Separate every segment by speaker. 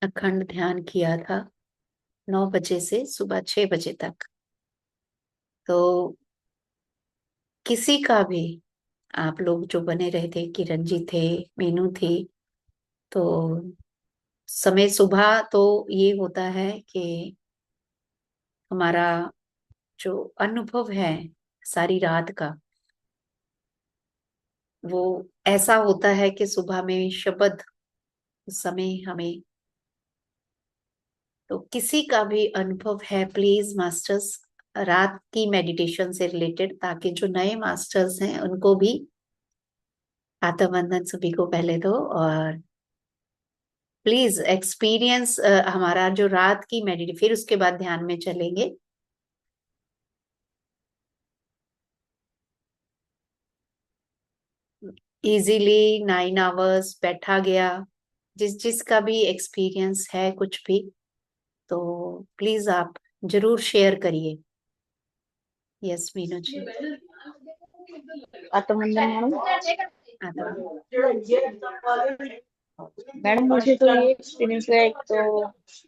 Speaker 1: अखंड ध्यान किया था 9 बजे से सुबह 6 बजे तक। तो किसी का भी, आप लोग जो बने रहे थे, किरण जी थे, मीनू थी, तो समय सुबह तो ये होता है कि हमारा जो अनुभव है सारी रात का, वो ऐसा होता है कि सुबह में शब्द उस समय हमें, तो किसी का भी अनुभव है प्लीज मास्टर्स, रात की मेडिटेशन से रिलेटेड, ताकि जो नए मास्टर्स हैं उनको भी आत्म वंदन सभी को पहले दो। और प्लीज एक्सपीरियंस हमारा जो रात की मेडिटेशन, फिर उसके बाद ध्यान में चलेंगे। इजीली 9 आवर्स बैठा गया, जिस जिसका भी एक्सपीरियंस है कुछ भी, तो प्लीज आप जरूर शेयर करिए। यस मीनू जी।
Speaker 2: आत्मवंदन मैडम।
Speaker 1: आत्म
Speaker 2: मैडम मुझे तो ये एक्सपीरियंस है, एक तो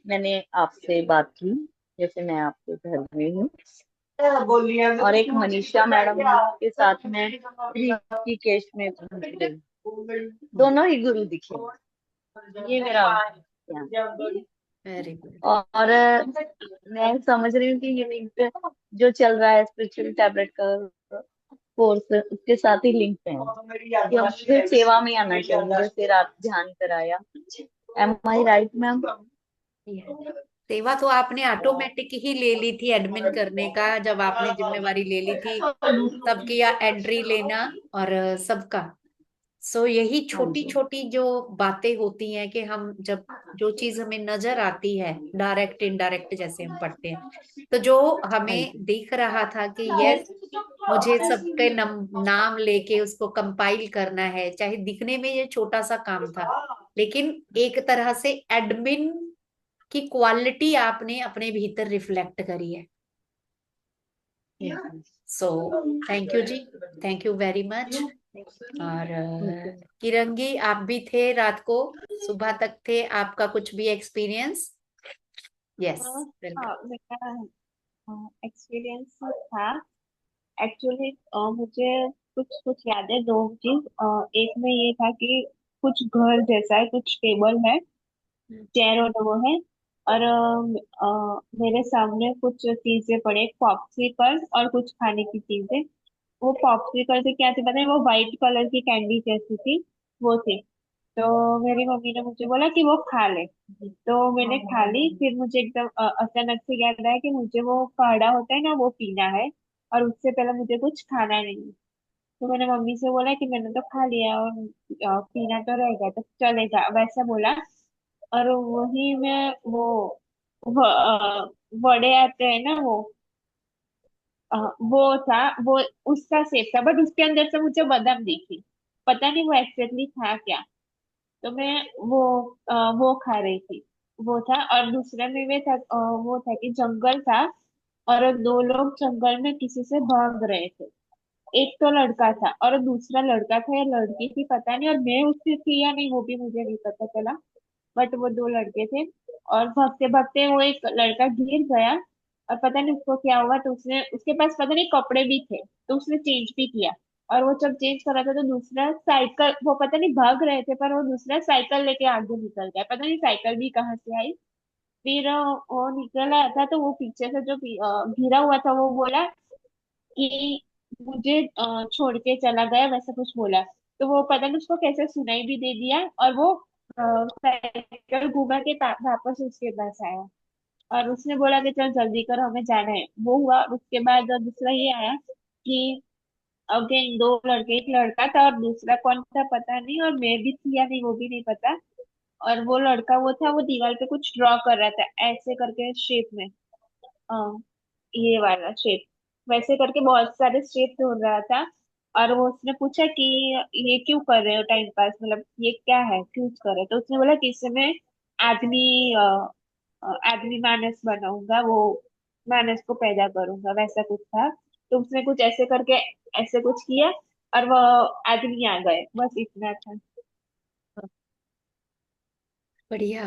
Speaker 2: मैंने आपसे बात की, जैसे मैं आपके घर में हूँ, और एक मनीषा मैडम के साथ में ऋषिकेश में पहुंच गई। दोनों ही गुरु दिखे, ये मेरा ध्यान।
Speaker 1: Very good.
Speaker 2: और मैं समझ रही हूँ कि ये लिंक जो चल रहा है स्पिरिचुअल टैबलेट का कोर्स, उसके साथ ही लिंक है कि मुझे सेवा में आना चाहिए, जैसे रात ध्यान कराया। एम आई राइट मैम?
Speaker 1: सेवा तो आपने ऑटोमेटिक ही ले ली थी एडमिन करने का, जब आपने जिम्मेवारी ले ली थी सबकी या एंट्री लेना और सबका। सो यही
Speaker 2: हाँ
Speaker 1: छोटी
Speaker 2: जी।
Speaker 1: छोटी जो बातें होती हैं कि हम जब जो चीज हमें नजर आती है, डायरेक्ट इनडायरेक्ट जैसे हम पढ़ते हैं, तो जो
Speaker 2: हाँ
Speaker 1: हमें
Speaker 2: जी।
Speaker 1: दिख रहा था कि यस, मुझे सबके नाम लेके उसको कंपाइल करना है, चाहे दिखने में ये छोटा सा काम था, लेकिन एक तरह से एडमिन की क्वालिटी आपने अपने भीतर रिफ्लेक्ट करी है। So thank you ji, thank you very much. और
Speaker 2: ओके।
Speaker 1: किरंगी आप भी थे रात को, सुबह तक थे, आपका कुछ भी एक्सपीरियंस? Yes, welcome.
Speaker 3: हाँ, मेरा एक्सपीरियंस था। एक्चुअली मुझे कुछ कुछ याद है, दो चीज। एक में ये था कि कुछ घर जैसा है, कुछ टेबल है, चेयर और वो है, और मेरे सामने कुछ चीजें पड़े, पॉप्सिकल और कुछ खाने की चीजें। वो पॉप्सिकल से क्या थी पता है, वो व्हाइट कलर की कैंडी जैसी थी, वो थी। तो मेरी मम्मी ने मुझे बोला कि वो खा ले, तो मैंने खा ली। फिर मुझे एकदम अचानक से याद आया कि मुझे वो काढ़ा होता है ना, वो पीना है, और उससे पहले मुझे कुछ खाना नहीं है। तो मैंने मम्मी से बोला कि मैंने तो खा लिया, और पीना तो रहेगा तो चलेगा, वैसा बोला। और वही में वड़े आते हैं ना, वो था, वो उसका सेप था, बट उसके अंदर से मुझे बादाम दिखी। पता नहीं वो एक्जेक्टली था क्या। तो मैं वो वो खा रही थी, वो था। और दूसरा में वे था, वो था कि जंगल था, और दो लोग जंगल में किसी से भाग रहे थे। एक तो लड़का था और दूसरा लड़का था या लड़की थी, पता नहीं, और मैं उससे थी या नहीं वो भी मुझे नहीं पता चला। बट वो दो लड़के थे, और भागते भागते वो एक लड़का गिर गया, और पता नहीं उसको क्या हुआ, तो उसने, उसके पास पता नहीं कपड़े भी थे, तो उसने चेंज भी किया। और वो जब चेंज कर रहा था तो दूसरा साइकिल, वो पता नहीं भाग रहे थे, पर वो दूसरा साइकिल लेके आगे निकल गया, पता नहीं साइकिल भी कहाँ से आई। फिर वो निकल आया था, तो वो पीछे से जो गिरा हुआ था वो बोला कि मुझे छोड़ के चला गया, वैसा कुछ बोला। तो वो पता नहीं उसको कैसे सुनाई भी दे दिया, और वो साइकिल घुमा के वापस उसके पास आया, और उसने बोला कि चल जल्दी करो हमें जाना है, वो हुआ। उसके बाद दूसरा ये आया कि अगेन दो लड़के, एक लड़का था और दूसरा कौन था पता नहीं, और मैं भी थी या नहीं वो भी नहीं पता। और वो लड़का वो था, वो दीवार पे कुछ ड्रॉ कर रहा था ऐसे करके शेप में, ये वाला शेप, वैसे करके बहुत सारे शेप ढूंढ रहा था। और वो उसने पूछा कि ये क्यों कर रहे हो टाइम पास, मतलब ये क्या है, क्यों कर रहे हो? तो उसने बोला कि इससे मैं आदमी आदमी मानस बनाऊंगा, वो मानस को पैदा करूंगा, वैसा कुछ था। तो उसने कुछ ऐसे करके ऐसे कुछ किया, और वो आदमी आ गए, बस इतना था।
Speaker 1: बढ़िया।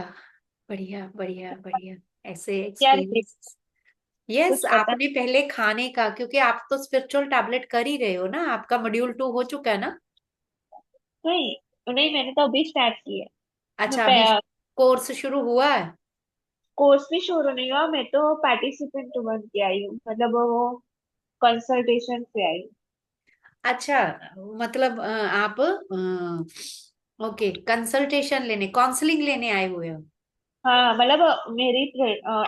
Speaker 1: बढ़िया बढ़िया बढ़िया। ऐसे
Speaker 3: क्या रिलेट
Speaker 1: एक्सपीरियंस। यस,
Speaker 3: कुछ पता
Speaker 1: आपने पहले खाने का, क्योंकि आप तो स्पिरिचुअल टैबलेट कर ही रहे हो ना, आपका मॉड्यूल 2 हो चुका है ना।
Speaker 3: नहीं? नहीं, मैंने तो अभी स्टार्ट किया
Speaker 1: अच्छा, अभी
Speaker 3: है।
Speaker 1: कोर्स शुरू हुआ है।
Speaker 3: कोर्स भी शुरू नहीं हुआ, मैं तो पार्टिसिपेंट बन के आई हूँ, मतलब वो कंसल्टेशन से आई हूँ।
Speaker 1: अच्छा, मतलब आप ओके, कंसल्टेशन लेने, काउंसलिंग लेने आए हुए हो।
Speaker 3: हाँ, मतलब मेरी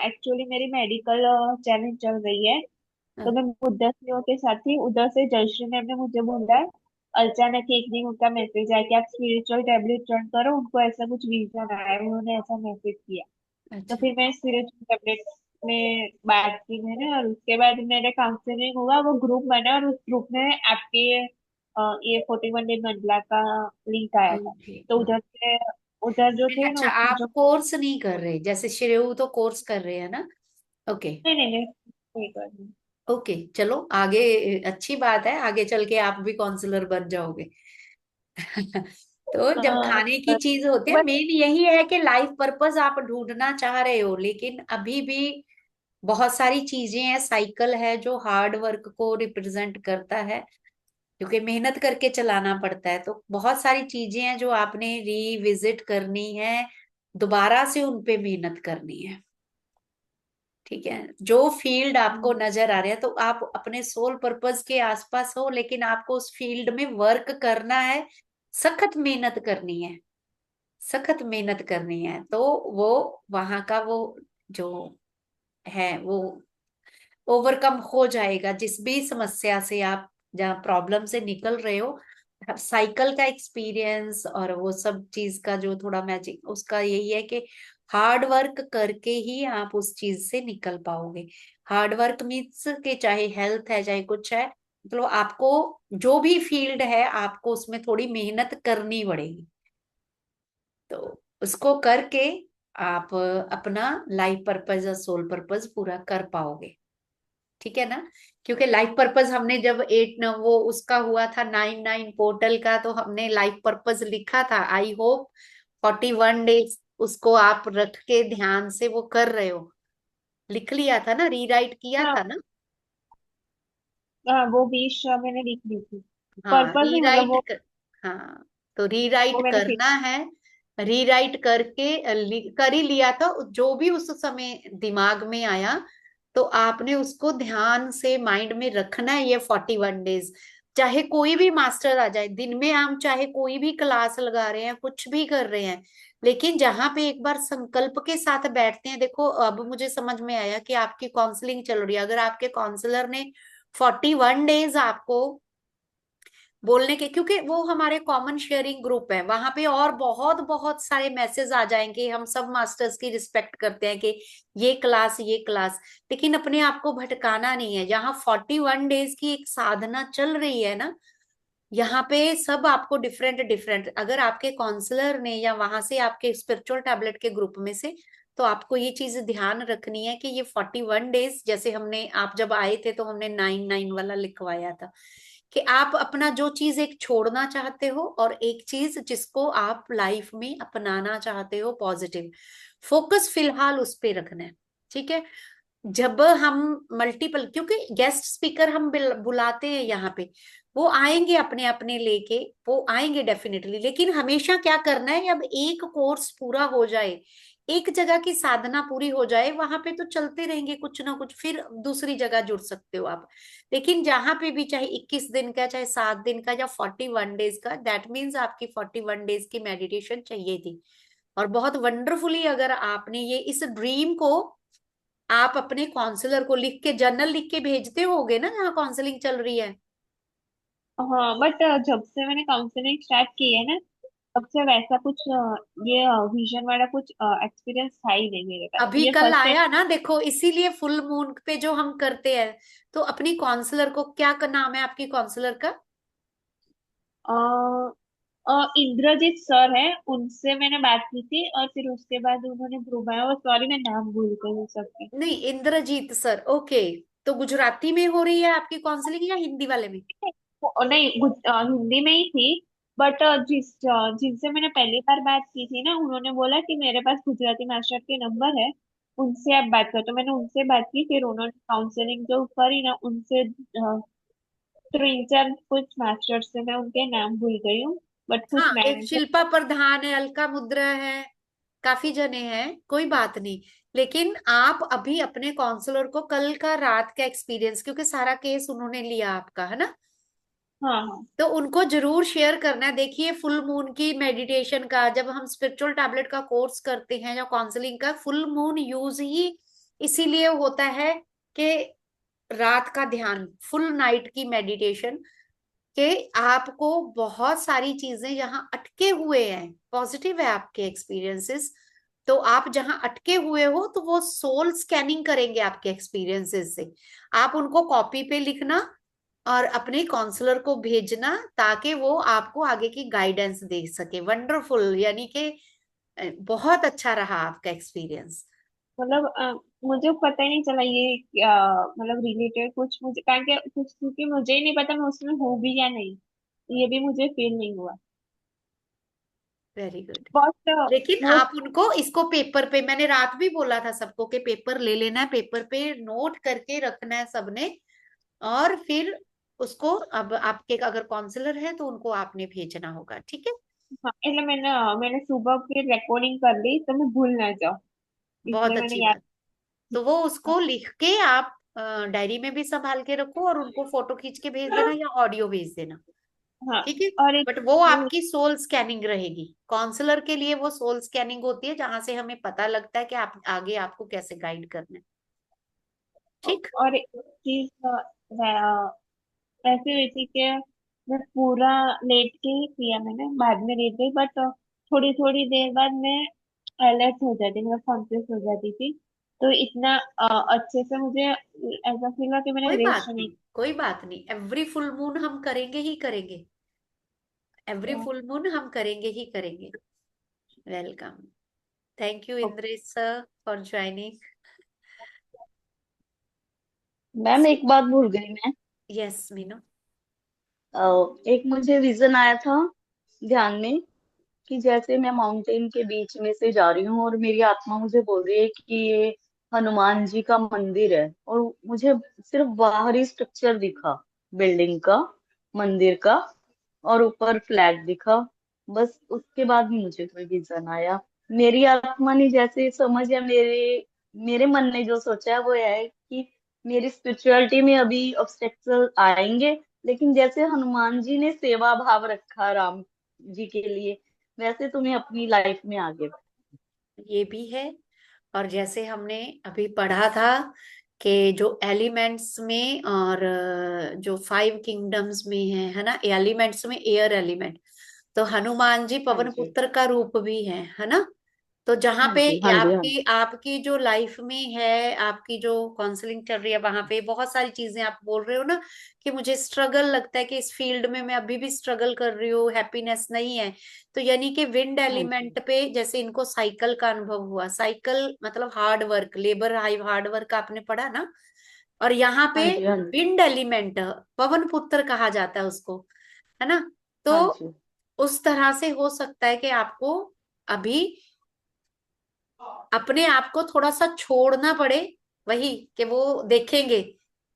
Speaker 3: एक्चुअली मेरी मेडिकल चैलेंज चल रही है। तो
Speaker 1: हाँ,
Speaker 3: मैं उधर से के साथ ही उधर से जयश्री मैम ने मुझे बोला है। अचानक एक दिन उनका मैसेज आया कि आप स्पिरिचुअल टैबलेट ज्वाइन करो, उनको ऐसा कुछ विजन आया है, उन्होंने ऐसा मैसेज किया। तो
Speaker 1: अच्छा
Speaker 3: फिर मैं स्पिरिचुअल टैबलेट में बात की मैंने, और उसके बाद मेरा काउंसलिंग हुआ, वो ग्रुप बना, और उस ग्रुप में आपके ये 41 डे मंडला का लिंक आया था।
Speaker 1: ओके
Speaker 3: तो
Speaker 1: ओके।
Speaker 3: उधर जो थे ना,
Speaker 1: अच्छा,
Speaker 3: उसमें
Speaker 1: आप
Speaker 3: जो
Speaker 1: कोर्स नहीं कर रहे, जैसे श्रेयू तो कोर्स कर रहे हैं ना। ओके
Speaker 3: नहीं नहीं नहीं, कोई बात नहीं।
Speaker 1: ओके, चलो आगे। अच्छी बात है, आगे चल के आप भी काउंसलर बन जाओगे। तो जब खाने की चीज होती है,
Speaker 3: बट
Speaker 1: मेन यही है कि लाइफ पर्पस आप ढूंढना चाह रहे हो, लेकिन अभी भी बहुत सारी चीजें हैं, साइकिल है जो हार्ड वर्क को रिप्रेजेंट करता है, क्योंकि मेहनत करके चलाना पड़ता है। तो बहुत सारी चीजें हैं जो आपने रिविजिट करनी है, दोबारा से उन पे मेहनत करनी है। ठीक है, जो फील्ड आपको नजर आ रहा है, तो आप अपने सोल पर्पस के आसपास हो, लेकिन आपको उस फील्ड में वर्क करना है, सखत मेहनत करनी है, सखत मेहनत करनी है। तो वो वहां का वो जो है वो ओवरकम हो जाएगा, जिस भी समस्या से आप, जहाँ प्रॉब्लम से निकल रहे हो। साइकिल का एक्सपीरियंस और वो सब चीज का जो थोड़ा मैजिक उसका यही है कि हार्ड वर्क करके ही आप उस चीज से निकल पाओगे। हार्ड वर्क मीन्स के चाहे हेल्थ है चाहे कुछ है, मतलब आपको जो भी फील्ड है आपको उसमें थोड़ी मेहनत करनी पड़ेगी। तो उसको करके आप अपना लाइफ पर्पस या सोल पर्पस पूरा कर पाओगे। ठीक है ना। क्योंकि लाइफ पर्पस हमने जब 8 न वो उसका हुआ था 9/9 पोर्टल का, तो हमने लाइफ पर्पस लिखा था। आई होप 41 डेज उसको आप रख के ध्यान से वो कर रहे हो। लिख लिया था ना, रीराइट किया
Speaker 3: हाँ,
Speaker 1: था ना।
Speaker 3: हाँ, वो 20 मैंने लिख ली थी।
Speaker 1: हाँ,
Speaker 3: पर्पल नहीं, मतलब वो
Speaker 1: हाँ, तो
Speaker 3: वो
Speaker 1: रीराइट
Speaker 3: मैंने फिर
Speaker 1: करना है। रीराइट करके कर ही लिया था, जो भी उस समय दिमाग में आया, तो आपने उसको ध्यान से माइंड में रखना है। ये 41 डेज, चाहे कोई भी मास्टर आ जाए दिन में, हम चाहे कोई भी क्लास लगा रहे हैं, कुछ भी कर रहे हैं, लेकिन जहां पे एक बार संकल्प के साथ बैठते हैं। देखो, अब मुझे समझ में आया कि आपकी काउंसलिंग चल रही है, अगर आपके काउंसलर ने 41 डेज आपको बोलने के, क्योंकि वो हमारे कॉमन शेयरिंग ग्रुप है, वहां पे और बहुत बहुत सारे मैसेज आ जाएंगे। हम सब मास्टर्स की रिस्पेक्ट करते हैं कि ये क्लास, लेकिन अपने आप को भटकाना नहीं है। यहाँ 41 डेज की एक साधना चल रही है ना, यहाँ पे सब आपको डिफरेंट डिफरेंट, अगर आपके काउंसलर ने या वहां से आपके स्पिरिचुअल टैबलेट के ग्रुप में से, तो आपको ये चीज ध्यान रखनी है कि ये 41 डेज, जैसे हमने, आप जब आए थे तो हमने 9/9 वाला लिखवाया था, कि आप अपना जो चीज एक छोड़ना चाहते हो और एक चीज जिसको आप लाइफ में अपनाना चाहते हो, पॉजिटिव फोकस फिलहाल उस पे रखना है। ठीक है। जब हम मल्टीपल, क्योंकि गेस्ट स्पीकर हम बुलाते हैं यहाँ पे, वो आएंगे अपने अपने लेके, वो आएंगे डेफिनेटली, लेकिन हमेशा क्या करना है, अब एक कोर्स पूरा हो जाए, एक जगह की साधना पूरी हो जाए, वहां पे तो चलते रहेंगे कुछ ना कुछ, फिर दूसरी जगह जुड़ सकते हो आप। लेकिन जहां पे भी, चाहे 21 दिन का, चाहे 7 दिन का, या 41 डेज का, दैट मीन्स आपकी 41 डेज की मेडिटेशन चाहिए थी। और बहुत वंडरफुली, अगर आपने ये इस ड्रीम को आप अपने काउंसलर को लिख के, जर्नल लिख के भेजते होगे ना जहाँ काउंसलिंग चल रही है।
Speaker 3: हाँ, बट जब से मैंने काउंसलिंग स्टार्ट की है ना, तब से वैसा कुछ ये विजन वाला कुछ एक्सपीरियंस था ही नहीं मेरे पास,
Speaker 1: अभी
Speaker 3: ये
Speaker 1: कल
Speaker 3: फर्स्ट
Speaker 1: आया ना, देखो, इसीलिए फुल मून पे जो हम करते हैं, तो अपनी काउंसलर को, क्या का नाम है आपकी काउंसलर का?
Speaker 3: टाइम इंद्रजीत सर है, उनसे मैंने बात की थी, और फिर उसके बाद उन्होंने ग्रुप बनाया, और सॉरी मैं नाम भूल गई हूँ सबके।
Speaker 1: नहीं, इंद्रजीत सर, ओके। तो गुजराती में हो रही है आपकी काउंसलिंग या हिंदी वाले में?
Speaker 3: नहीं, हिंदी में ही थी। बट जिनसे मैंने पहली बार बात की थी ना, उन्होंने बोला कि मेरे पास गुजराती मास्टर के नंबर है, उनसे आप बात करो। तो मैंने उनसे बात की, फिर उन्होंने काउंसलिंग जो करी ना उनसे, 3-4 कुछ मास्टर्स से, मैं उनके नाम भूल गई हूँ, बट कुछ
Speaker 1: हाँ, एक
Speaker 3: मैम थे।
Speaker 1: शिल्पा प्रधान है, अलका मुद्रा है, काफी जने हैं, कोई बात नहीं। लेकिन आप अभी अपने काउंसलर को कल का रात का एक्सपीरियंस, क्योंकि सारा केस उन्होंने लिया आपका, है ना,
Speaker 3: हाँ हाँ
Speaker 1: तो उनको जरूर शेयर करना है। देखिए, फुल मून की मेडिटेशन का, जब हम स्पिरिचुअल टैबलेट का कोर्स करते हैं या काउंसलिंग का, फुल मून यूज ही इसीलिए होता है कि रात का ध्यान, फुल नाइट की मेडिटेशन, कि आपको बहुत सारी चीजें यहाँ अटके हुए हैं, पॉजिटिव है आपके एक्सपीरियंसेस, तो आप जहां अटके हुए हो तो वो सोल स्कैनिंग करेंगे आपके एक्सपीरियंसेस से। आप उनको कॉपी पे लिखना और अपने काउंसलर को भेजना, ताकि वो आपको आगे की गाइडेंस दे सके। वंडरफुल, यानी कि बहुत अच्छा रहा आपका एक्सपीरियंस।
Speaker 3: मतलब मुझे पता ही नहीं चला ये मतलब रिलेटेड कुछ, मुझे कारण के कुछ, क्योंकि मुझे ही नहीं पता मैं उसमें हूँ भी या नहीं, ये भी मुझे फील नहीं हुआ।
Speaker 1: Very good.
Speaker 3: बहुत
Speaker 1: लेकिन
Speaker 3: वो,
Speaker 1: आप उनको इसको पेपर पे, मैंने रात भी बोला था सबको कि पेपर ले लेना है, पेपर पे नोट करके रखना है सबने, और फिर उसको, अब आपके अगर काउंसलर है तो उनको आपने भेजना होगा, ठीक है।
Speaker 3: हाँ, એટલે मैंने सुबह की रिकॉर्डिंग कर ली तो मैं भूल ना जाऊँ,
Speaker 1: बहुत
Speaker 3: इसलिए
Speaker 1: अच्छी
Speaker 3: मैंने याद
Speaker 1: बात। तो वो उसको लिख के आप डायरी में भी संभाल के रखो, और उनको फोटो खींच के भेज देना या ऑडियो भेज देना,
Speaker 3: हाँ।
Speaker 1: ठीक है।
Speaker 3: और एक
Speaker 1: बट वो आपकी सोल स्कैनिंग रहेगी, काउंसलर के लिए वो सोल स्कैनिंग होती है, जहां से हमें पता लगता है कि आप आगे आपको कैसे गाइड करना है, ठीक।
Speaker 3: और एक चीज ऐसी हुई थी कि मैं पूरा लेट के ही किया, मैंने बाद में लेट गई, बट थोड़ी थोड़ी देर बाद मैं अलर्ट हो जाती, मैं कॉन्शियस हो जाती थी। तो इतना अच्छे से मुझे ऐसा फील हुआ कि मैंने
Speaker 1: कोई बात
Speaker 3: रेस्ट नहीं
Speaker 1: नहीं, कोई बात नहीं, एवरी फुल मून हम करेंगे ही करेंगे, एवरी
Speaker 3: किया।
Speaker 1: फुल मून हम करेंगे ही करेंगे। Welcome. Thank you Indresh sir for joining.
Speaker 2: Ma'am एक बात भूल गई मैं।
Speaker 1: यस मीनू।
Speaker 2: एक मुझे विजन आया था ध्यान में, कि जैसे मैं माउंटेन के बीच में से जा रही हूँ और मेरी आत्मा मुझे बोल रही है कि ये हनुमान जी का मंदिर है, और मुझे सिर्फ बाहरी स्ट्रक्चर दिखा, बिल्डिंग का, मंदिर का, और ऊपर फ्लैग दिखा। बस उसके बाद भी मुझे कोई विजन आया। मेरी आत्मा ने जैसे समझ, या मेरे मेरे मन ने जो सोचा है वो है कि मेरी स्पिरिचुअलिटी में अभी ऑब्स्टेकल आएंगे, लेकिन जैसे हनुमान जी ने सेवा भाव रखा राम जी के लिए, वैसे तुम्हें अपनी लाइफ में आगे
Speaker 1: ये भी है। और जैसे हमने अभी पढ़ा था कि जो एलिमेंट्स में और जो 5 किंगडम्स में है ना, एलिमेंट्स में एयर एलिमेंट, तो हनुमान जी
Speaker 2: हाँ
Speaker 1: पवन
Speaker 2: जी,
Speaker 1: पुत्र का रूप भी है ना। तो जहाँ
Speaker 2: हाँ
Speaker 1: पे
Speaker 2: जी, हाँ जी, हाँ जी,
Speaker 1: आपकी आपकी जो लाइफ में है, आपकी जो काउंसलिंग चल रही है, वहां पे बहुत सारी चीजें आप बोल रहे हो ना, कि मुझे स्ट्रगल लगता है कि इस फील्ड में मैं अभी भी स्ट्रगल कर रही हूँ, हैप्पीनेस नहीं है। तो यानी कि विंड
Speaker 2: हाँ जी,
Speaker 1: एलिमेंट पे जैसे इनको साइकिल का अनुभव हुआ, साइकिल मतलब hard work, labour hard work आपने पढ़ा ना। और यहाँ पे
Speaker 2: हाँ जी, हाँ जी,
Speaker 1: विंड एलिमेंट, पवन पुत्र कहा जाता है उसको, है ना। तो
Speaker 2: हाँ जी,
Speaker 1: उस तरह से हो सकता है कि आपको अभी अपने आप को थोड़ा सा छोड़ना पड़े, वही कि वो देखेंगे,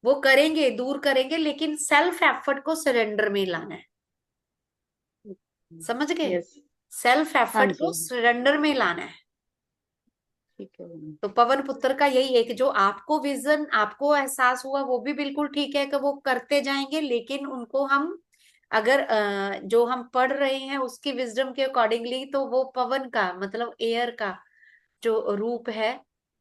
Speaker 1: वो करेंगे, दूर करेंगे, लेकिन सेल्फ एफर्ट को सरेंडर में लाना है, समझ गए।
Speaker 2: यस,
Speaker 1: सेल्फ
Speaker 2: हाँ
Speaker 1: एफर्ट को
Speaker 2: जी,
Speaker 1: सरेंडर में लाना है।
Speaker 2: ठीक है मैम।
Speaker 1: तो पवन पुत्र का यही है कि जो आपको विजन, आपको एहसास हुआ, वो भी बिल्कुल ठीक है कि वो करते जाएंगे, लेकिन उनको हम अगर जो हम पढ़ रहे हैं उसकी विजडम के अकॉर्डिंगली, तो वो पवन का मतलब एयर का जो रूप है,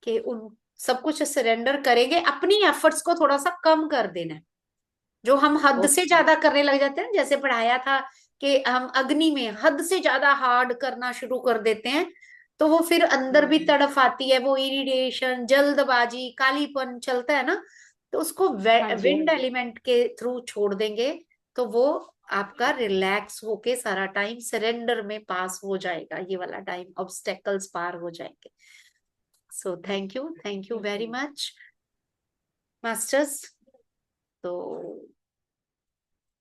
Speaker 1: कि उन सब कुछ सरेंडर करेंगे, अपनी एफर्ट्स को थोड़ा सा कम कर देना है। जो हम हद से
Speaker 2: ओके,
Speaker 1: ज्यादा करने लग जाते हैं, जैसे पढ़ाया था कि हम अग्नि में हद से ज्यादा हार्ड करना शुरू कर देते हैं, तो वो फिर अंदर भी तड़फ आती है, वो इरिटेशन, जल्दबाजी, कालीपन चलता है ना। तो उसको
Speaker 2: हाँ जी, हाँ
Speaker 1: विंड
Speaker 2: जी,
Speaker 1: एलिमेंट के थ्रू छोड़ देंगे, तो वो आपका रिलैक्स होके सारा टाइम सरेंडर में पास हो जाएगा, ये वाला टाइम ऑब्स्टेकल्स पार हो जाएंगे। सो थैंक यू
Speaker 2: ठीक है
Speaker 1: वेरी
Speaker 2: मैम।
Speaker 1: Much masters. तो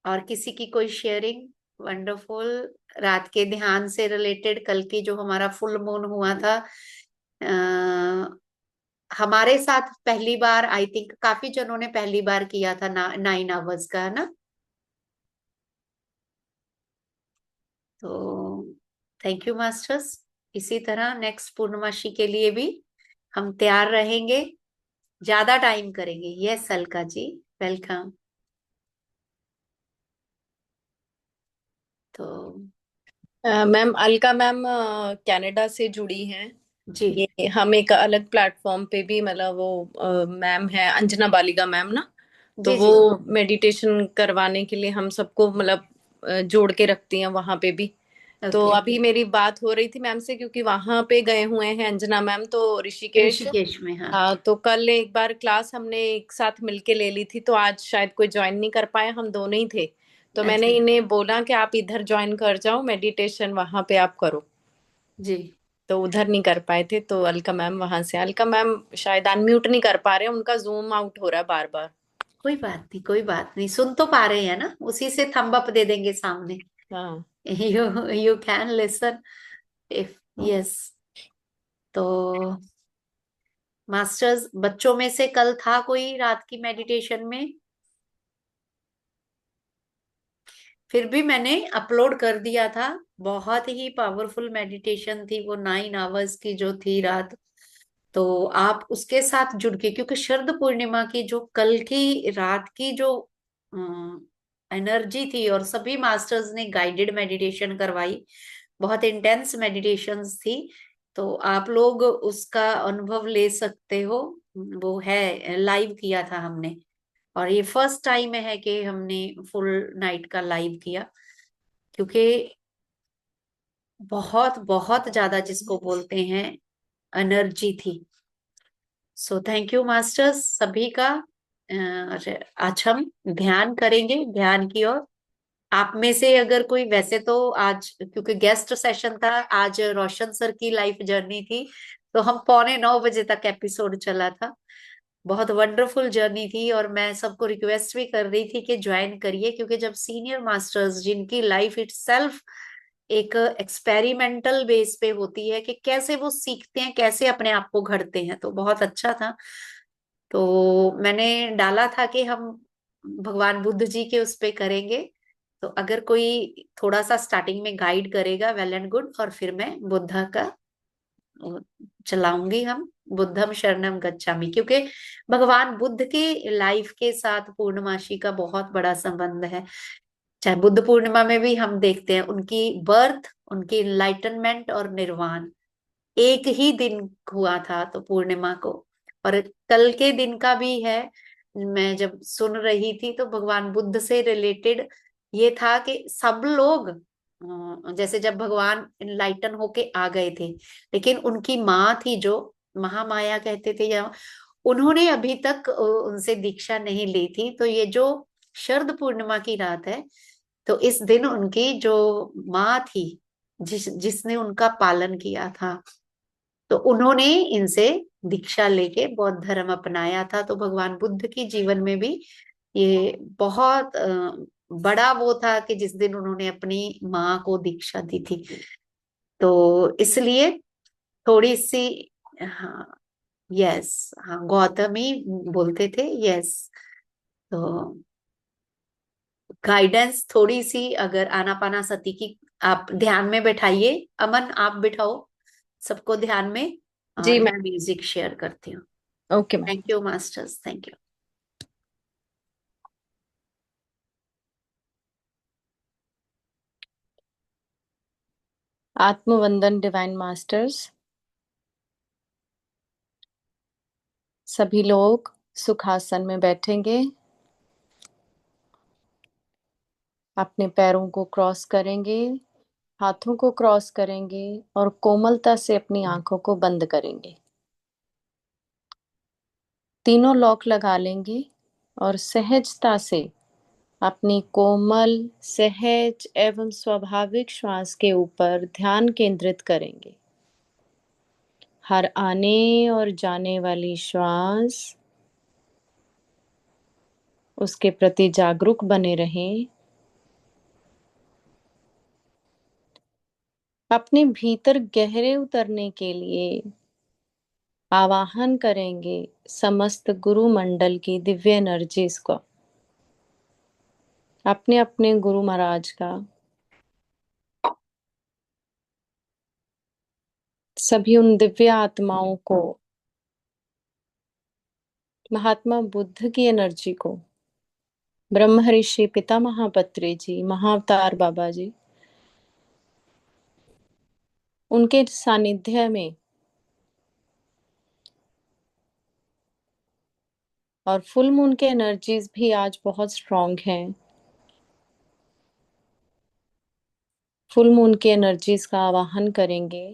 Speaker 1: और किसी की कोई शेयरिंग? वंडरफुल। रात के ध्यान से रिलेटेड कल की जो हमारा फुल मून हुआ था, हमारे साथ पहली बार, आई थिंक काफी जनों ने पहली बार किया था 9 आवर्स का, है ना? तो थैंक यू मास्टर्स। इसी तरह नेक्स्ट पूर्णमासी के लिए भी हम तैयार रहेंगे, ज्यादा टाइम करेंगे। Yes Alka ji, welcome. तो
Speaker 4: मैम अलका मैम कनाडा से जुड़ी हैं।
Speaker 1: जी
Speaker 4: ये हम एक अलग प्लेटफॉर्म पे भी, मतलब वो मैम है अंजना बालिगा मैम ना, तो
Speaker 1: जी
Speaker 4: वो
Speaker 1: जी।
Speaker 4: मेडिटेशन करवाने के लिए हम सबको मतलब जोड़ के रखती हैं वहां पे भी। तो
Speaker 1: ओके।
Speaker 4: अभी मेरी बात हो रही थी मैम से, क्योंकि वहां पे गए हुए हैं अंजना मैम तो ऋषिकेश।
Speaker 1: ऋषिकेश में, हाँ।
Speaker 4: हाँ, तो कल एक बार क्लास हमने एक साथ मिलके ले ली थी, तो आज शायद कोई ज्वाइन नहीं कर पाया, हम दोनों ही थे। तो मैंने
Speaker 1: अच्छा।
Speaker 4: इन्हें बोला कि आप इधर ज्वाइन कर जाओ, मेडिटेशन वहां पे आप करो।
Speaker 1: जी।
Speaker 4: तो उधर नहीं कर पाए थे, तो अलका मैम वहां से, अलका मैम शायद अनम्यूट नहीं कर पा रहे, उनका जूम आउट हो रहा है बार बार।
Speaker 1: कोई बात नहीं, कोई बात नहीं, सुन तो पा रहे हैं ना, उसी से थंब अप दे देंगे सामने।
Speaker 4: हाँ
Speaker 1: you can listen if yes. तो मास्टर्स, बच्चों में से कल था कोई रात की मेडिटेशन में? फिर भी मैंने अपलोड कर दिया था। बहुत ही पावरफुल मेडिटेशन थी वो, 9 आवर्स की जो थी रात। तो आप उसके साथ जुड़ के, क्योंकि शरद पूर्णिमा की जो कल की रात की जो एनर्जी थी, और सभी मास्टर्स ने गाइडेड मेडिटेशन करवाई, बहुत इंटेंस मेडिटेशंस थी। तो आप लोग उसका अनुभव ले सकते हो। वो है, लाइव किया था हमने, और ये फर्स्ट टाइम है कि हमने फुल नाइट का लाइव किया, क्योंकि बहुत बहुत ज्यादा जिसको बोलते हैं एनर्जी थी। सो थैंक यू मास्टर्स सभी का। आज हम ध्यान करेंगे, ध्यान की ओर। आप में से अगर कोई, वैसे तो आज क्योंकि गेस्ट सेशन था, आज रोशन सर की लाइफ जर्नी थी, तो हम 8:45 तक एपिसोड चला था। बहुत वंडरफुल जर्नी थी, और मैं सबको रिक्वेस्ट भी कर रही थी कि ज्वाइन करिए, क्योंकि जब सीनियर मास्टर्स जिनकी लाइफ इटसेल्फ एक एक्सपेरिमेंटल बेस पे होती है कि कैसे वो सीखते हैं, कैसे अपने आप को घड़ते हैं, तो बहुत अच्छा था। तो मैंने डाला था कि हम भगवान बुद्ध जी के उस पे करेंगे। तो अगर कोई थोड़ा सा स्टार्टिंग में गाइड करेगा, वेल एंड गुड, और फिर मैं बुद्धा का चलाऊंगी। हम बुद्धम शरणम गच्छामि, क्योंकि भगवान बुद्ध की लाइफ के साथ पूर्णमासी का बहुत बड़ा संबंध है। चाहे बुद्ध पूर्णिमा में भी हम देखते हैं उनकी बर्थ, उनकी इनलाइटनमेंट और निर्वाण एक ही दिन हुआ था, तो पूर्णिमा को। और कल के दिन का भी है। मैं जब सुन रही थी तो भगवान बुद्ध से रिलेटेड ये था कि सब लोग, जैसे जब भगवान इनलाइटन होके आ गए थे, लेकिन उनकी माँ थी जो महामाया कहते थे, या उन्होंने अभी तक उनसे दीक्षा नहीं ली थी। तो ये जो शरद पूर्णिमा की रात है, तो इस दिन उनकी जो माँ थी, जिसने उनका पालन किया था, तो उन्होंने इनसे दीक्षा लेके बौद्ध धर्म अपनाया था। तो भगवान बुद्ध की जीवन में भी ये बहुत बड़ा वो था कि जिस दिन उन्होंने अपनी माँ को दीक्षा दी थी। तो इसलिए थोड़ी सी, हाँ, यस, हाँ, गौतम ही बोलते थे, यस। तो गाइडेंस थोड़ी सी अगर आनापाना सती की आप ध्यान में बैठाइए। अमन, आप बिठाओ सबको ध्यान में,
Speaker 4: जी
Speaker 1: और मैं
Speaker 4: मैम।
Speaker 1: म्यूजिक शेयर करती हूँ।
Speaker 4: Okay ma'am.
Speaker 1: Thank you masters, thank you.
Speaker 4: आत्मवंदन डिवाइन मास्टर्स। सभी लोग सुखासन में बैठेंगे, अपने पैरों को क्रॉस करेंगे, हाथों को क्रॉस करेंगे और कोमलता से अपनी आंखों को बंद करेंगे। तीनों लॉक लगा लेंगे और सहजता से अपनी कोमल, सहज एवं स्वाभाविक श्वास के ऊपर ध्यान केंद्रित करेंगे। हर आने और जाने वाली श्वास, उसके प्रति जागरूक बने रहें। अपने भीतर गहरे उतरने के लिए आवाहन करेंगे समस्त गुरु मंडल की दिव्य एनर्जीज को, अपने अपने गुरु महाराज का, सभी उन दिव्य आत्माओं को, महात्मा बुद्ध की एनर्जी को, ब्रह्म ऋषि पितामह पत्री जी, महाअवतार बाबा जी, उनके सानिध्य में और फुल मून के एनर्जीज भी आज बहुत स्ट्रांग हैं। फुल मून के एनर्जीज का आवाहन करेंगे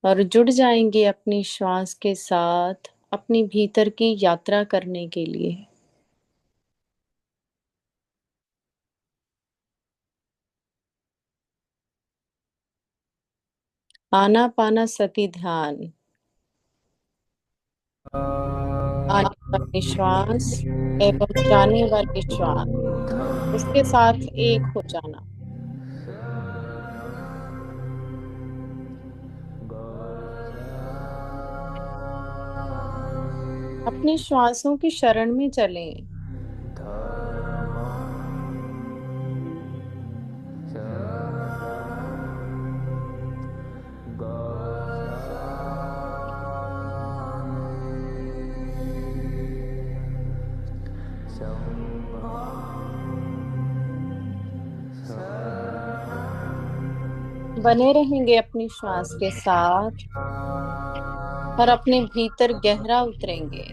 Speaker 4: और जुड़ जाएंगे अपनी श्वास के साथ अपनी भीतर की यात्रा करने के लिए। आनापाना सती ध्यान, आने वाली श्वास एवं जाने वाली श्वास, इसके साथ एक हो जाना। अपनी श्वासों की शरण में चलें। बने रहेंगे अपनी श्वास के साथ और अपने भीतर गहरा उतरेंगे।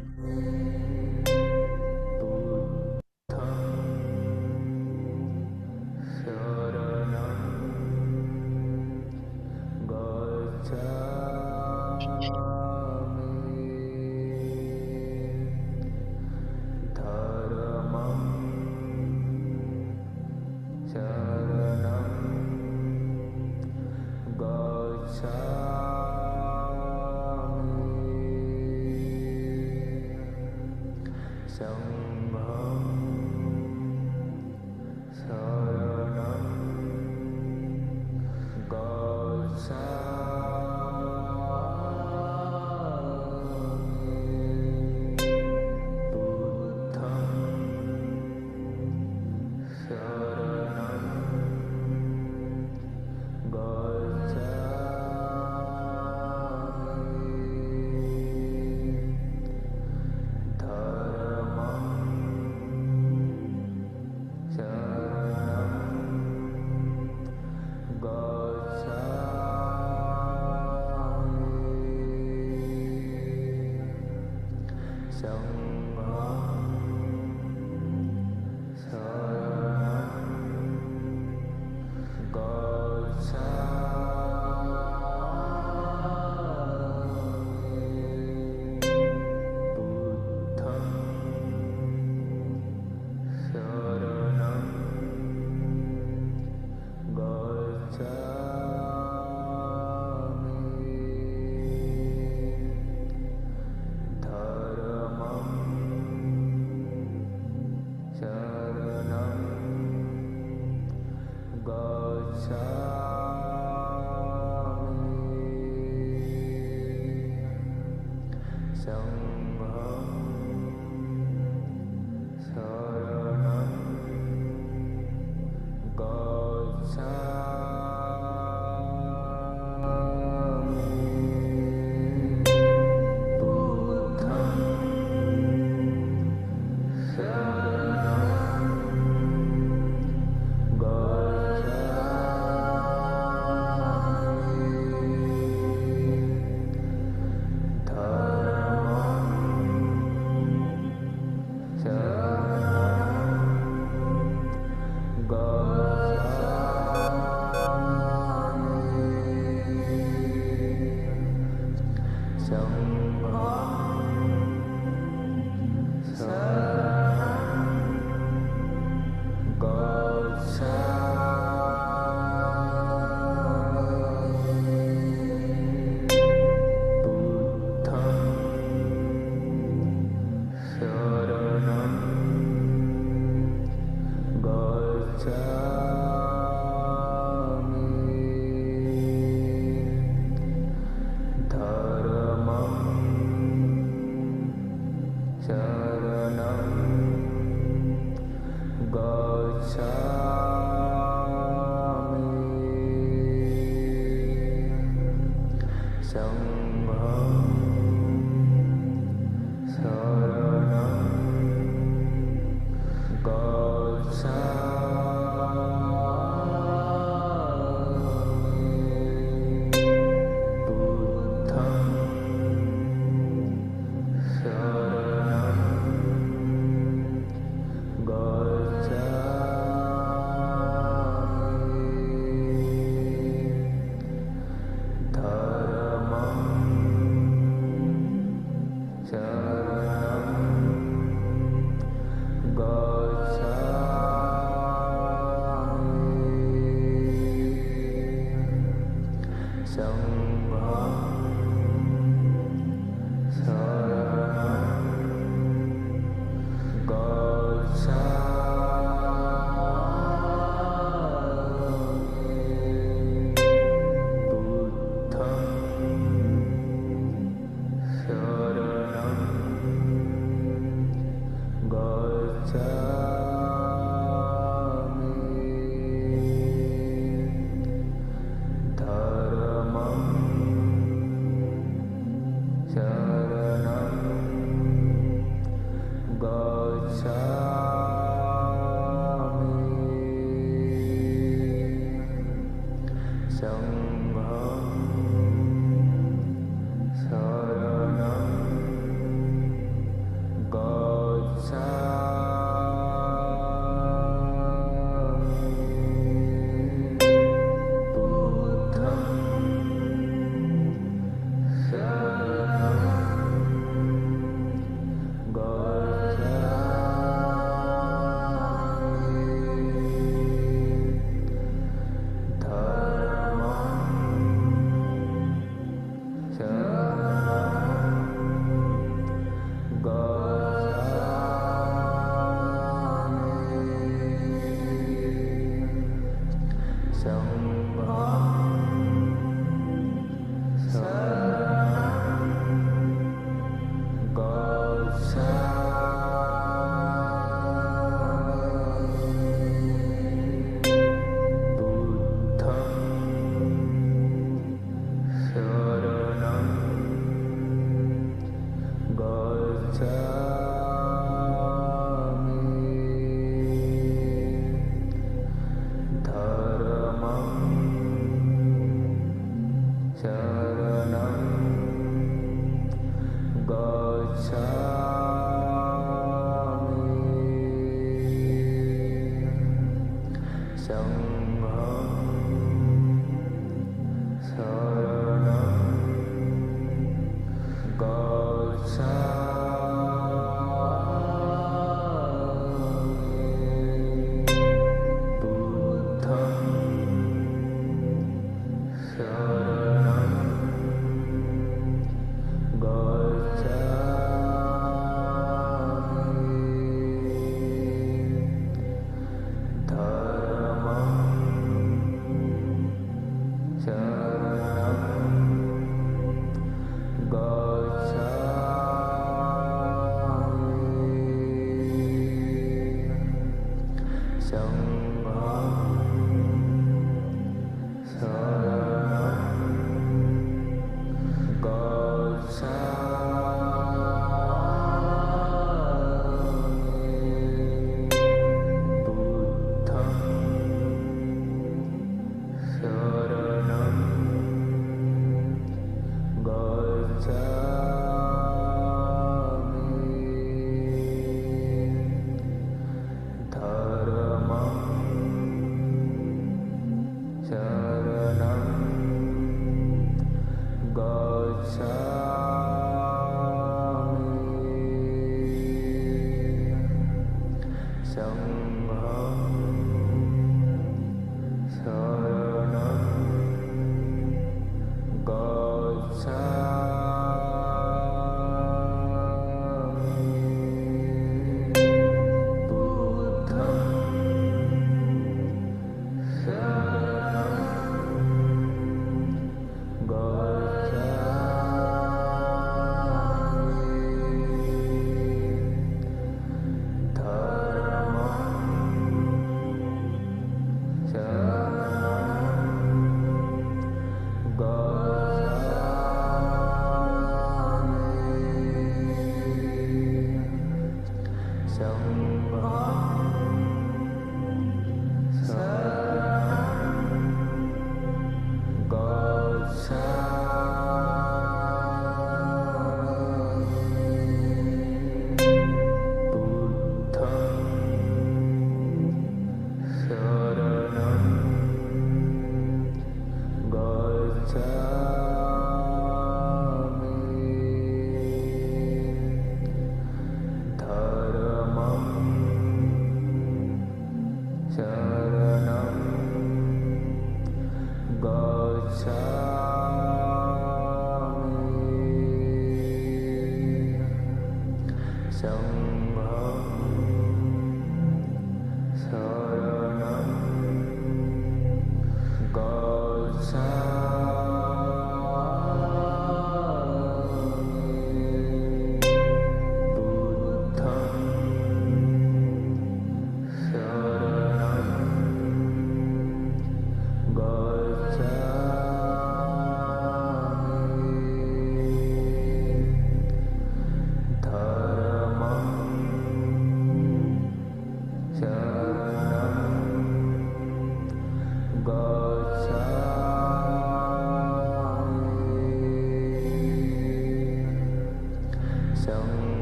Speaker 5: गच्छामि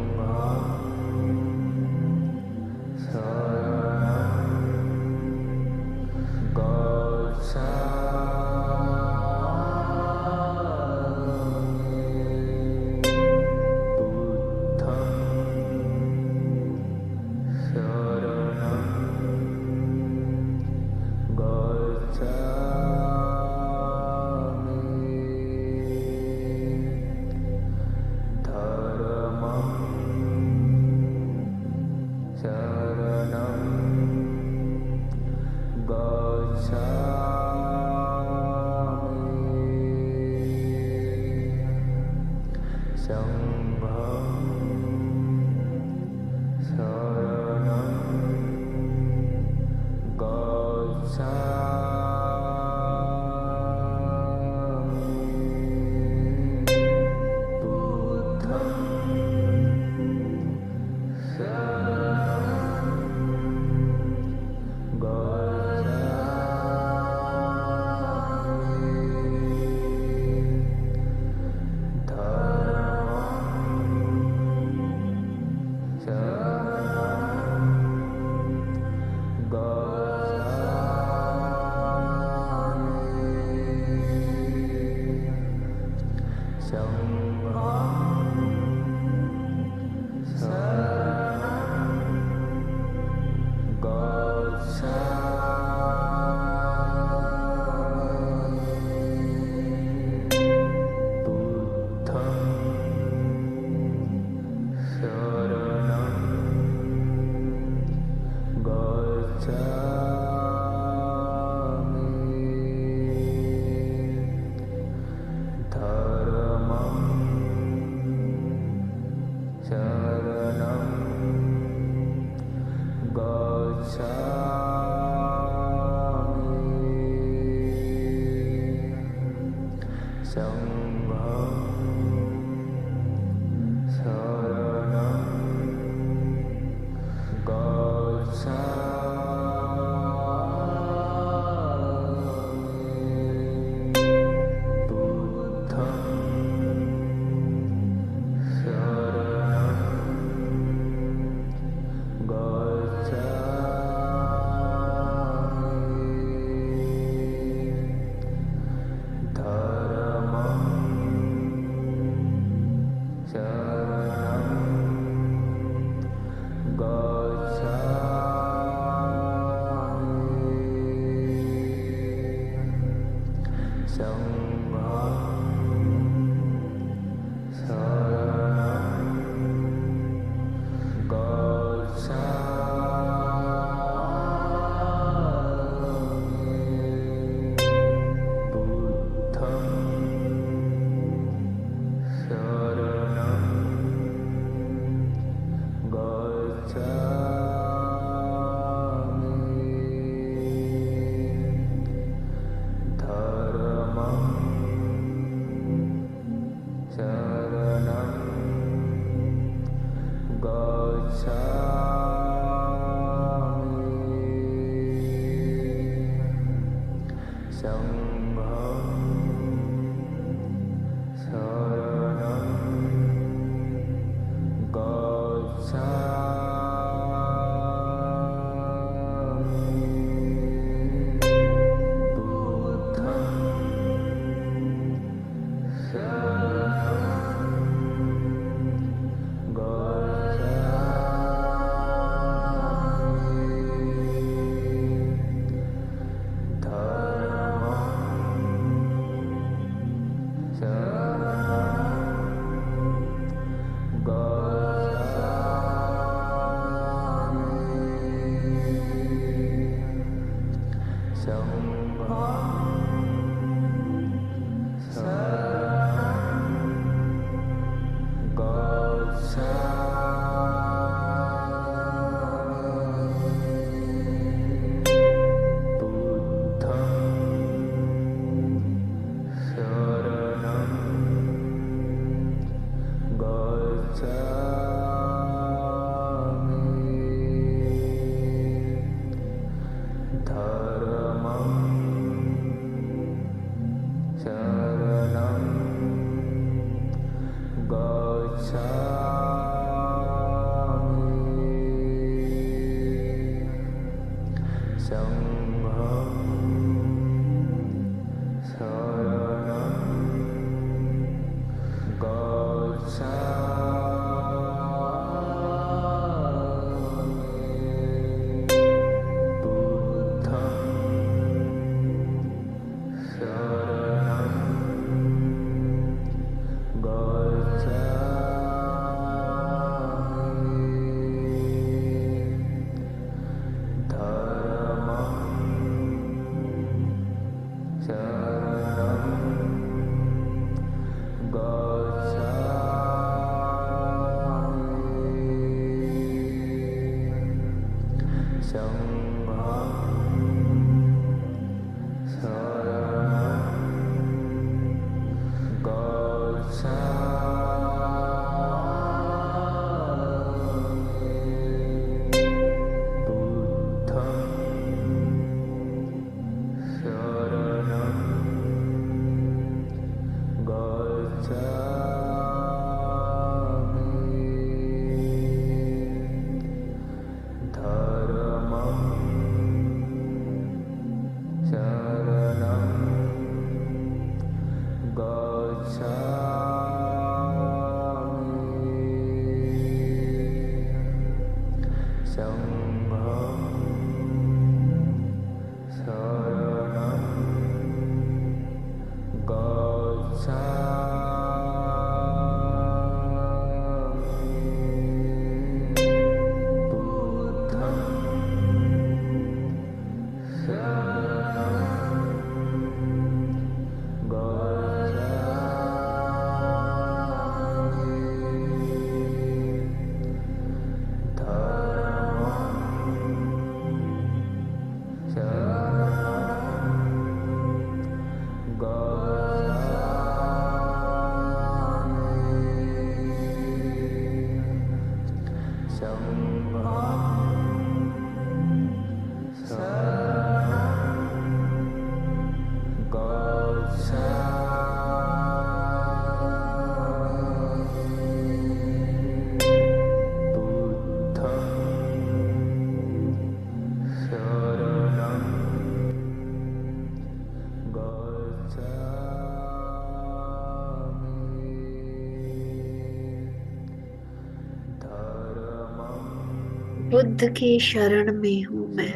Speaker 1: बुद्ध की शरण में हूं मैं,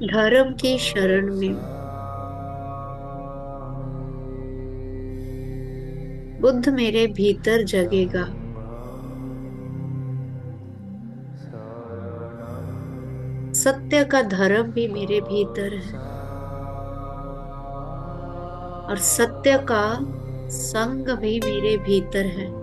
Speaker 1: धर्म की शरण में हूं। बुद्ध मेरे भीतर जगेगा, सत्य का धर्म भी मेरे भीतर है, और सत्य का संग भी मेरे भीतर है।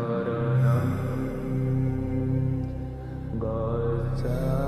Speaker 5: शरणं गच्छ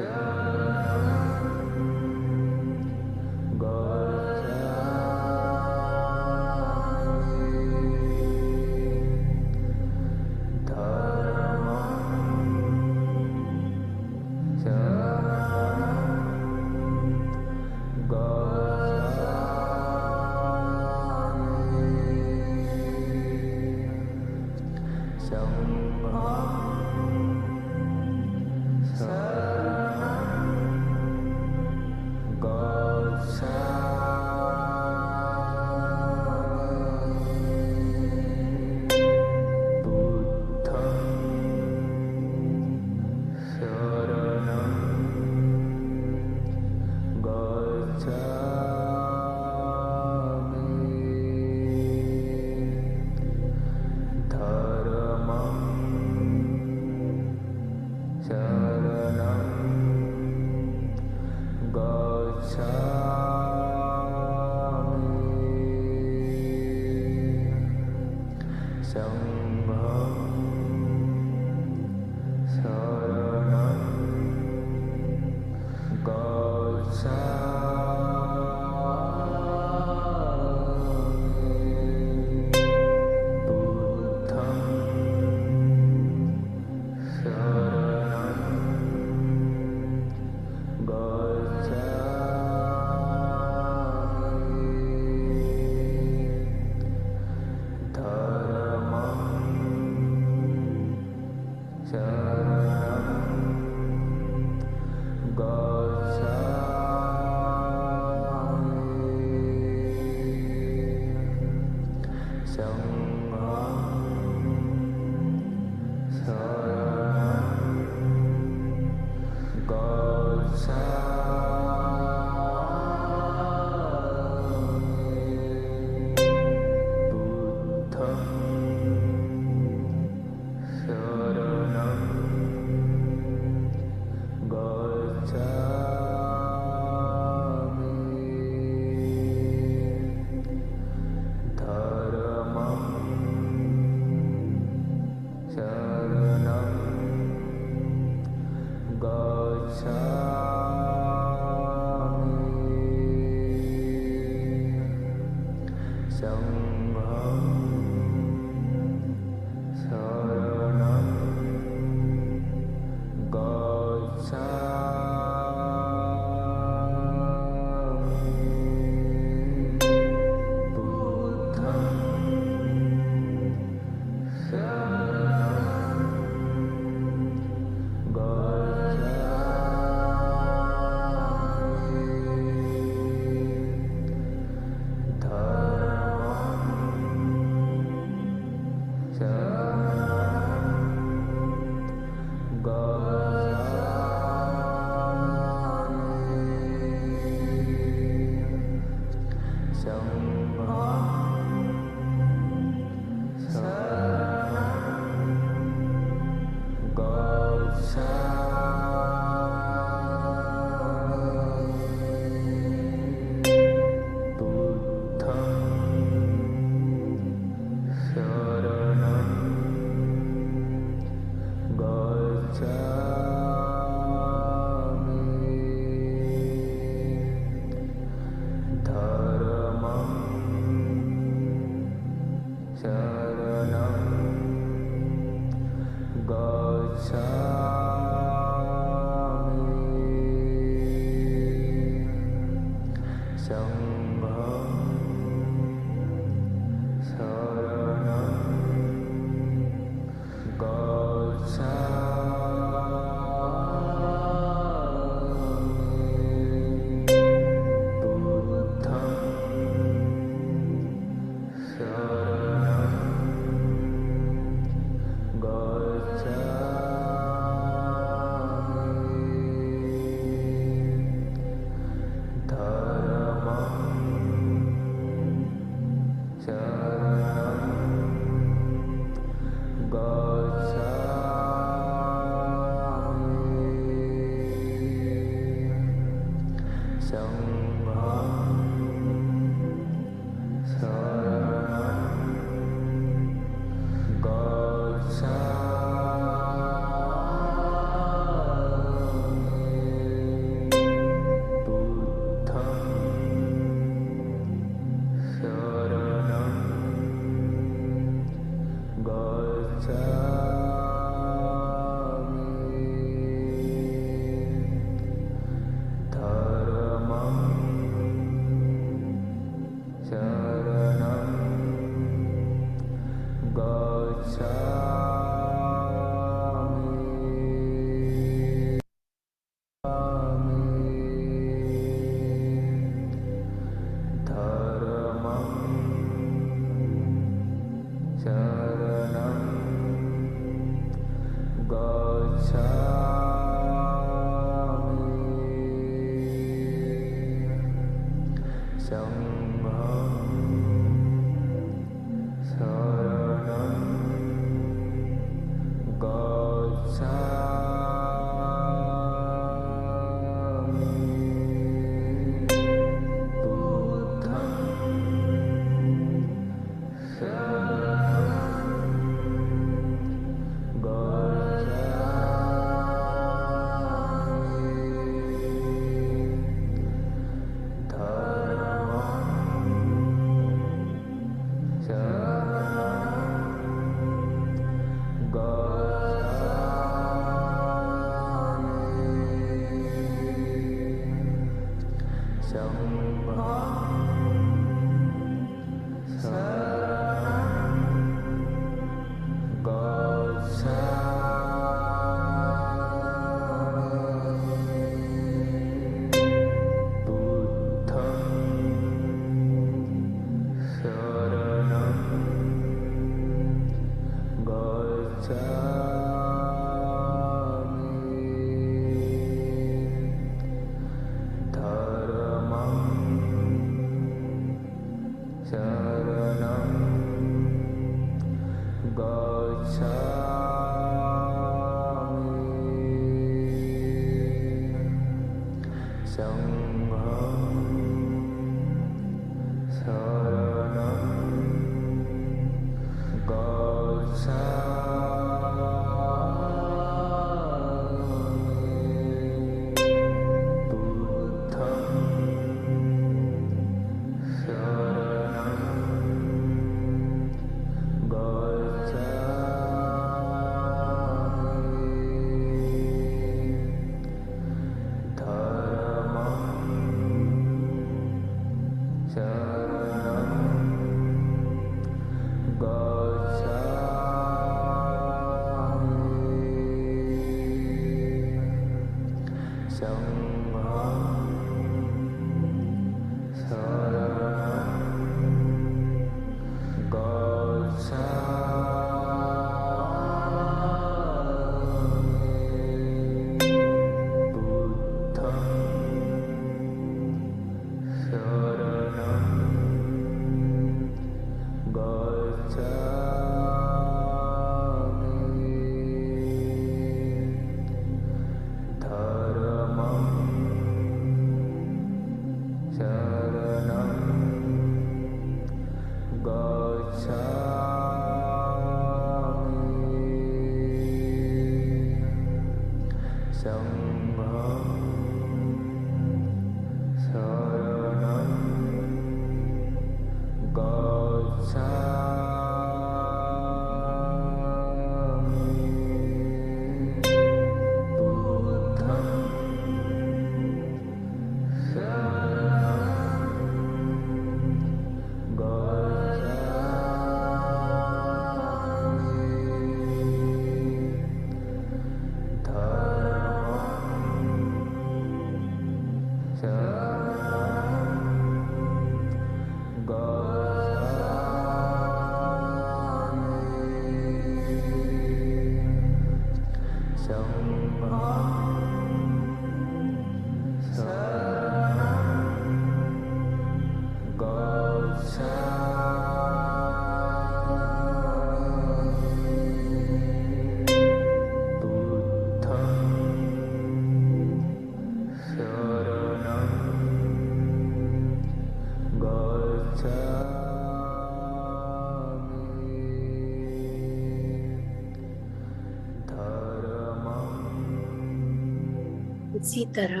Speaker 1: इसी तरह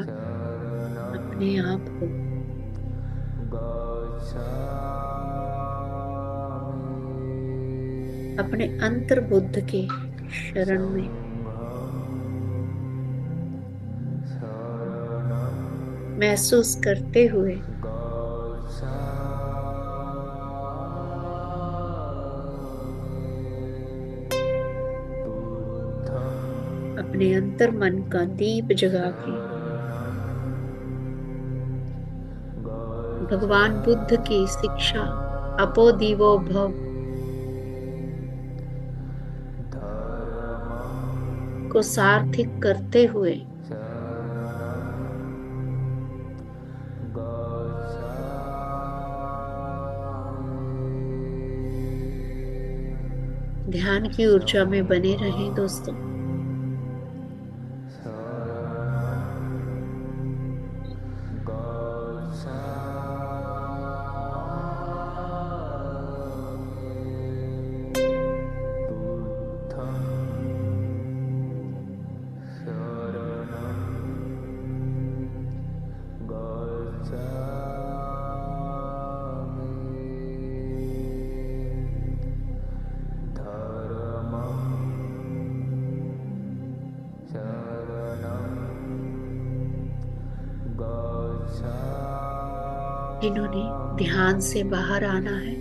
Speaker 1: अपने आप को अपने अंतर्बुद्ध के शरण में महसूस करते हुए अपने अंतर मन का दीप जगा के भगवान बुद्ध की शिक्षा अपो दीवो भव को सार्थक करते हुए ध्यान की ऊर्जा में बने रहें दोस्तों। जिन्होंने ध्यान से बाहर आना है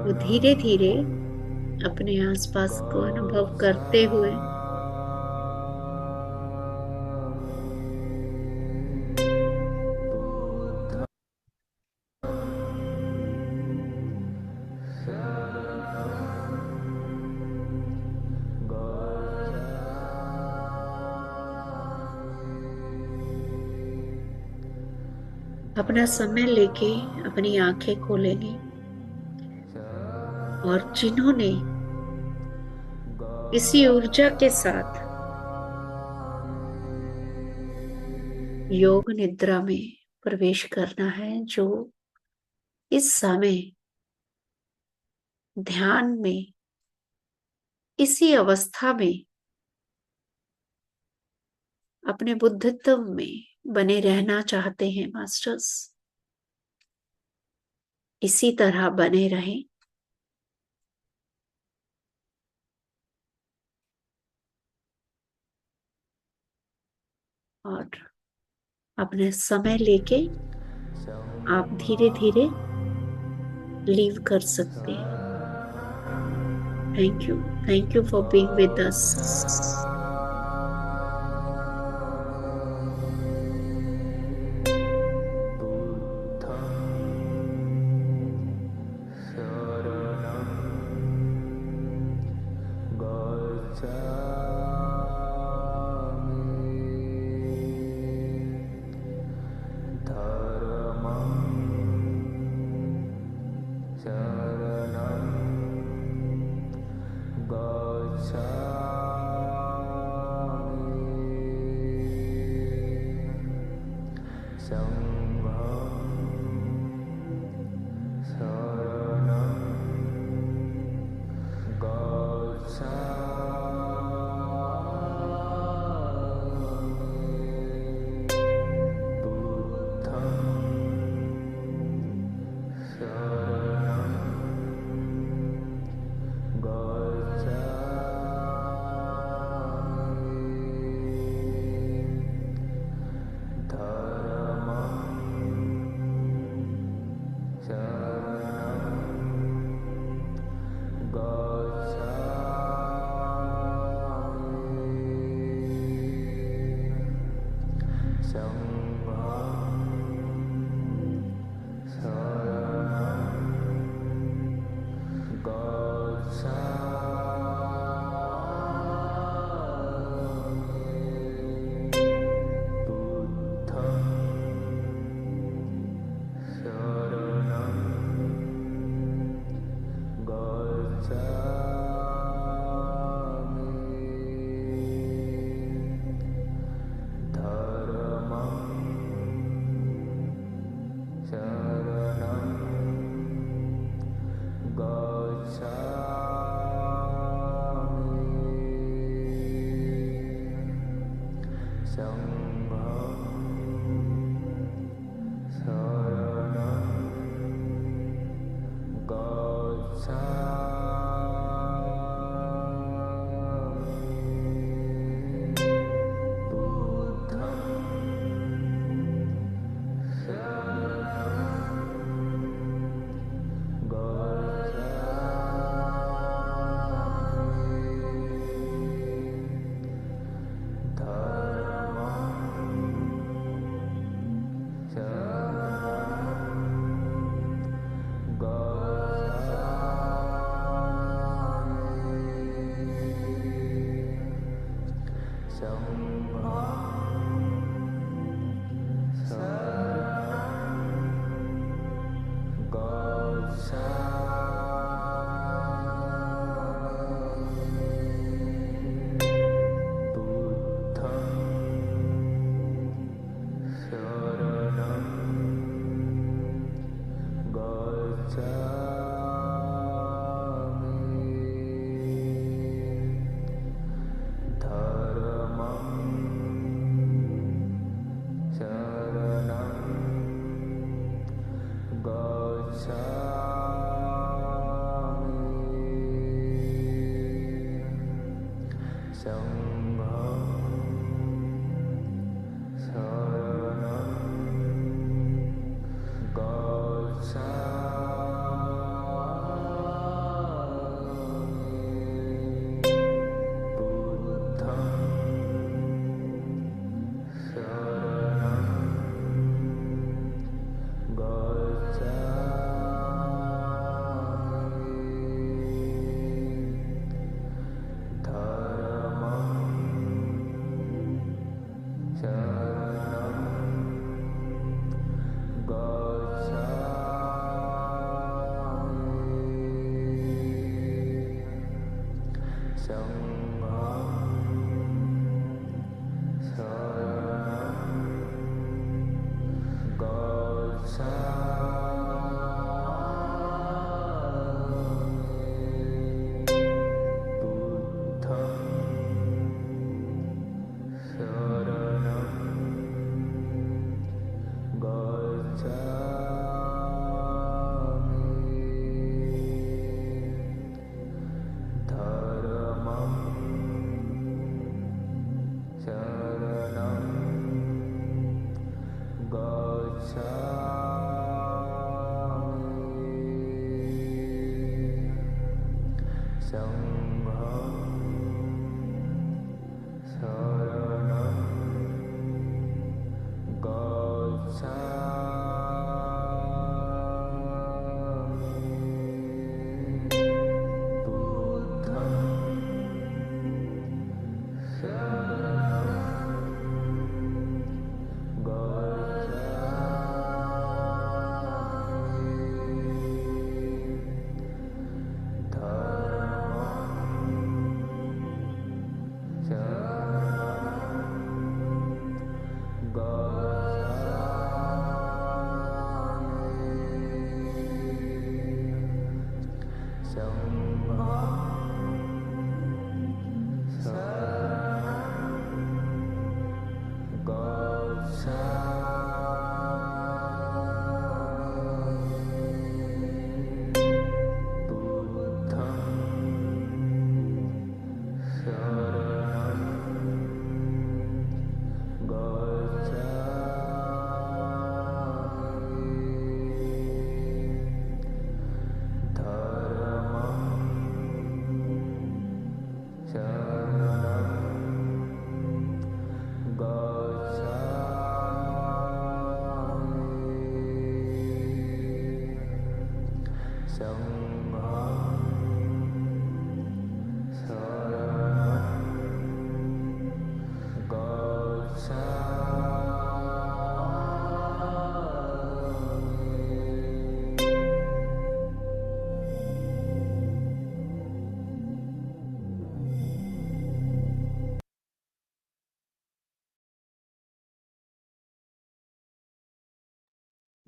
Speaker 1: वो धीरे धीरे अपने आसपास को अनुभव करते हुए अपना समय लेके अपनी आंखें खोलेंगे और जिन्होंने इसी ऊर्जा के साथ योग निद्रा में प्रवेश करना है, जो इस समय ध्यान में इसी अवस्था में अपने बुद्धित्व में बने रहना चाहते हैं मास्टर्स, इसी तरह बने रहें। और अपने समय लेके आप धीरे धीरे लीव कर सकते हैं। Thank you for being with us.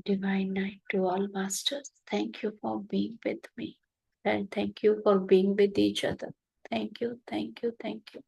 Speaker 1: Divine night to all masters. Thank you for being with me. And thank you for being with each other. Thank you, thank you, thank you.